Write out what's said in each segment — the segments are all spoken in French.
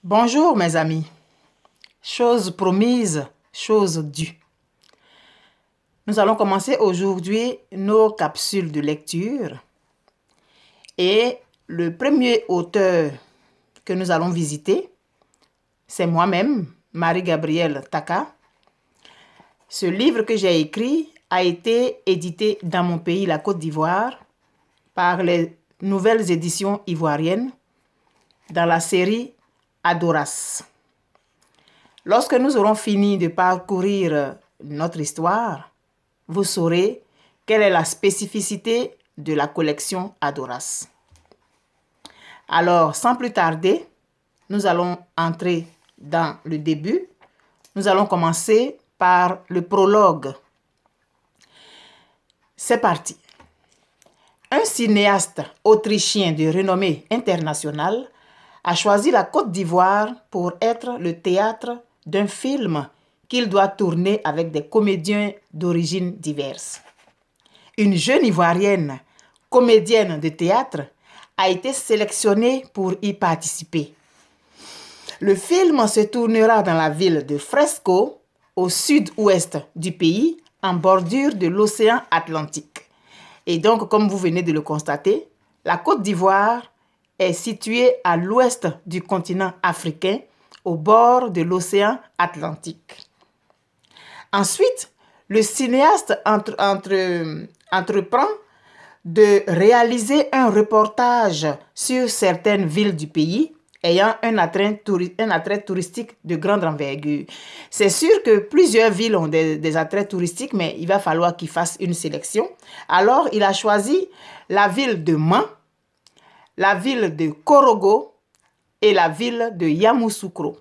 Bonjour mes amis, chose promise, chose due. Nous allons commencer aujourd'hui nos capsules de lecture et le premier auteur que nous allons visiter, c'est moi-même, Marie-Gabrielle Taka. Ce livre que j'ai écrit a été édité dans mon pays, la Côte d'Ivoire, par les nouvelles éditions ivoiriennes dans la série Adoras. Lorsque nous aurons fini de parcourir notre histoire, vous saurez quelle est la spécificité de la collection Adoras. Alors, sans plus tarder, nous allons entrer dans le début. Nous allons commencer par le prologue. C'est parti. Un cinéaste autrichien de renommée internationale a choisi la Côte d'Ivoire pour être le théâtre d'un film qu'il doit tourner avec des comédiens d'origines diverses. Une jeune Ivoirienne, comédienne de théâtre, a été sélectionnée pour y participer. Le film se tournera dans la ville de Fresco, au sud-ouest du pays, en bordure de l'océan Atlantique. Et donc, comme vous venez de le constater, la Côte d'Ivoire est située à l'ouest du continent africain, au bord de l'océan Atlantique. Ensuite, le cinéaste entreprend de réaliser un reportage sur certaines villes du pays ayant un attrait touristique de grande envergure. C'est sûr que plusieurs villes ont des attraits touristiques, mais il va falloir qu'il fasse une sélection. Alors, il a choisi la ville de Mans, la ville de Korogo et la ville de Yamoussoukro.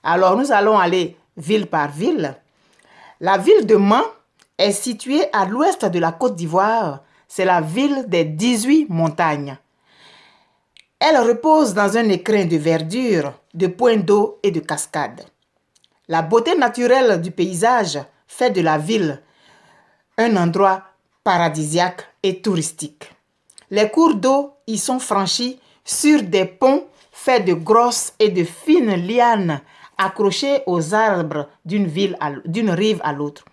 Alors, nous allons aller ville par ville. La ville de Mans est située à l'ouest de la Côte d'Ivoire. C'est la ville des 18 montagnes. Elle repose dans un écrin de verdure, de points d'eau et de cascades. La beauté naturelle du paysage fait de la ville un endroit paradisiaque et touristique. Les cours d'eau y sont franchis sur des ponts faits de grosses et de fines lianes accrochées aux arbres d'une rive à l'autre.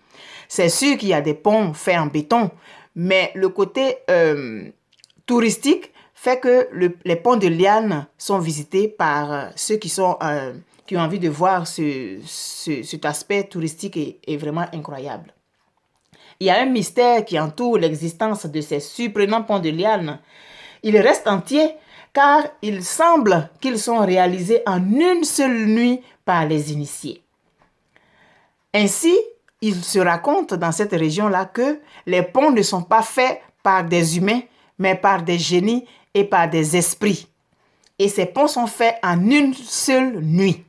C'est sûr qu'il y a des ponts faits en béton, mais le côté touristique fait que les ponts de lianes sont visités par ceux qui ont envie de voir cet aspect touristique est vraiment incroyable. Il y a un mystère qui entoure l'existence de ces surprenants ponts de lianes. Ils restent entiers car il semble qu'ils sont réalisés en une seule nuit par les initiés. Ainsi, il se raconte dans cette région-là que les ponts ne sont pas faits par des humains, mais par des génies et par des esprits. Et ces ponts sont faits en une seule nuit.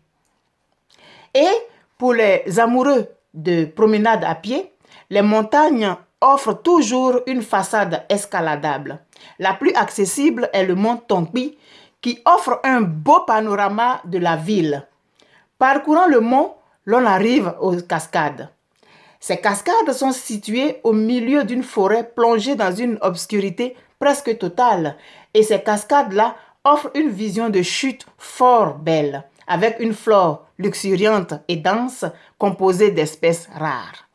Et pour les amoureux de promenade à pied, les montagnes offrent toujours une façade escaladable. La plus accessible est le mont Tongbi, qui offre un beau panorama de la ville. Parcourant le mont, l'on arrive aux cascades. Ces cascades sont situées au milieu d'une forêt plongée dans une obscurité presque totale. Et ces cascades-là offrent une vision de chute fort belle, avec une flore luxuriante et dense composée d'espèces rares.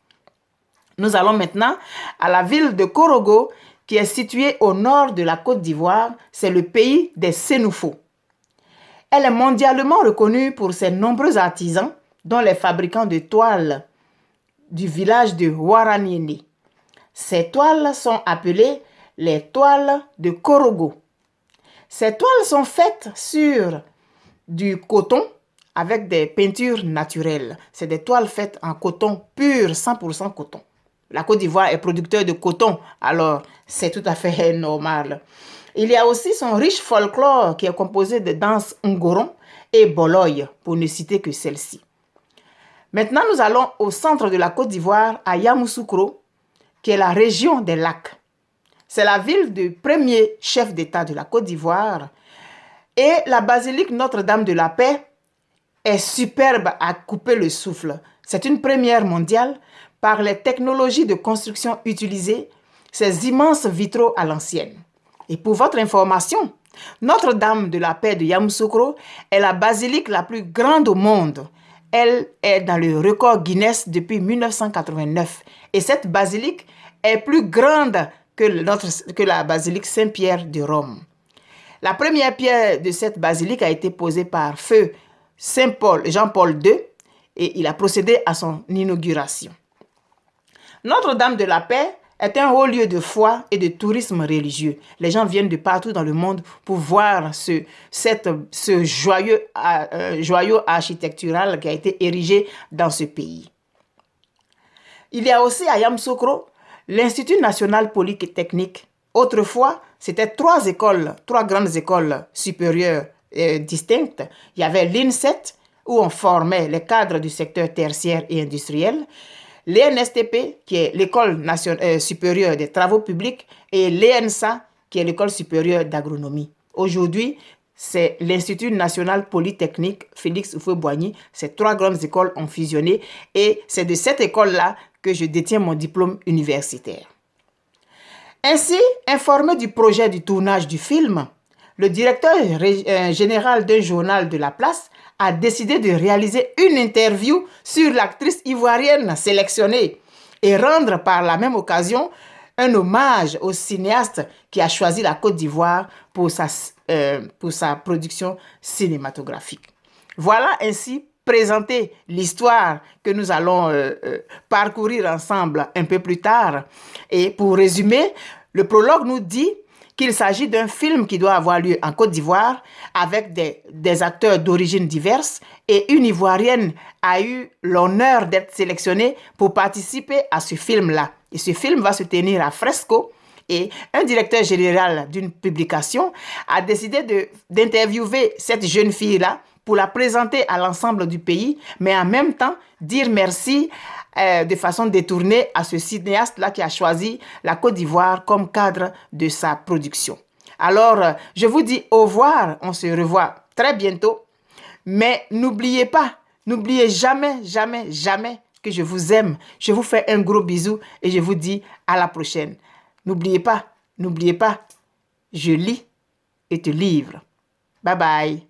Nous allons maintenant à la ville de Korogo, qui est située au nord de la Côte d'Ivoire. C'est le pays des Sénoufos. Elle est mondialement reconnue pour ses nombreux artisans, dont les fabricants de toiles du village de Ouaraniéné. Ces toiles sont appelées les toiles de Korogo. Ces toiles sont faites sur du coton avec des peintures naturelles. C'est des toiles faites en coton pur, 100% coton. La Côte d'Ivoire est producteur de coton, alors c'est tout à fait normal. Il y a aussi son riche folklore qui est composé de danses ngoron et boloy, pour ne citer que celle-ci. Maintenant, nous allons au centre de la Côte d'Ivoire, à Yamoussoukro, qui est la région des lacs. C'est la ville du premier chef d'État de la Côte d'Ivoire. Et la basilique Notre-Dame de la Paix est superbe à couper le souffle. C'est une première mondiale par les technologies de construction utilisées, ces immenses vitraux à l'ancienne. Et pour votre information, Notre-Dame de la Paix de Yamoussoukro est la basilique la plus grande au monde. Elle est dans le record Guinness depuis 1989. Et cette basilique est plus grande que la basilique Saint-Pierre de Rome. La première pierre de cette basilique a été posée par feu Jean-Paul II et il a procédé à son inauguration. Notre-Dame de la Paix est un haut lieu de foi et de tourisme religieux. Les gens viennent de partout dans le monde pour voir ce joyau architectural qui a été érigé dans ce pays. Il y a aussi à Yamoussoukro l'Institut national polytechnique. Autrefois, c'était trois grandes écoles supérieures distinctes. Il y avait l'INSET, où on formait les cadres du secteur tertiaire et industriel, l'ENSTP, qui est l'École supérieure des travaux publics, et l'ENSA, qui est l'École supérieure d'agronomie. Aujourd'hui, c'est l'Institut national polytechnique Félix Houphouët-Boigny. Ces trois grandes écoles ont fusionné et c'est de cette école-là que je détiens mon diplôme universitaire. Ainsi, informé du projet du tournage du film, le directeur général d'un journal de la place a décidé de réaliser une interview sur l'actrice ivoirienne sélectionnée et rendre par la même occasion un hommage au cinéaste qui a choisi la Côte d'Ivoire pour sa production cinématographique. Voilà ainsi présenter l'histoire que nous allons parcourir ensemble un peu plus tard. Et pour résumer, le prologue nous dit qu'il s'agit d'un film qui doit avoir lieu en Côte d'Ivoire avec des acteurs d'origine diverses et une Ivoirienne a eu l'honneur d'être sélectionnée pour participer à ce film-là. Et ce film va se tenir à Fresco et un directeur général d'une publication a décidé d'interviewer cette jeune fille-là pour la présenter à l'ensemble du pays, mais en même temps dire merci de façon détournée à ce cinéaste-là qui a choisi la Côte d'Ivoire comme cadre de sa production. Alors, je vous dis au revoir, on se revoit très bientôt, mais n'oubliez jamais, jamais, jamais que je vous aime. Je vous fais un gros bisou et je vous dis à la prochaine. N'oubliez pas, je lis et te livre. Bye bye.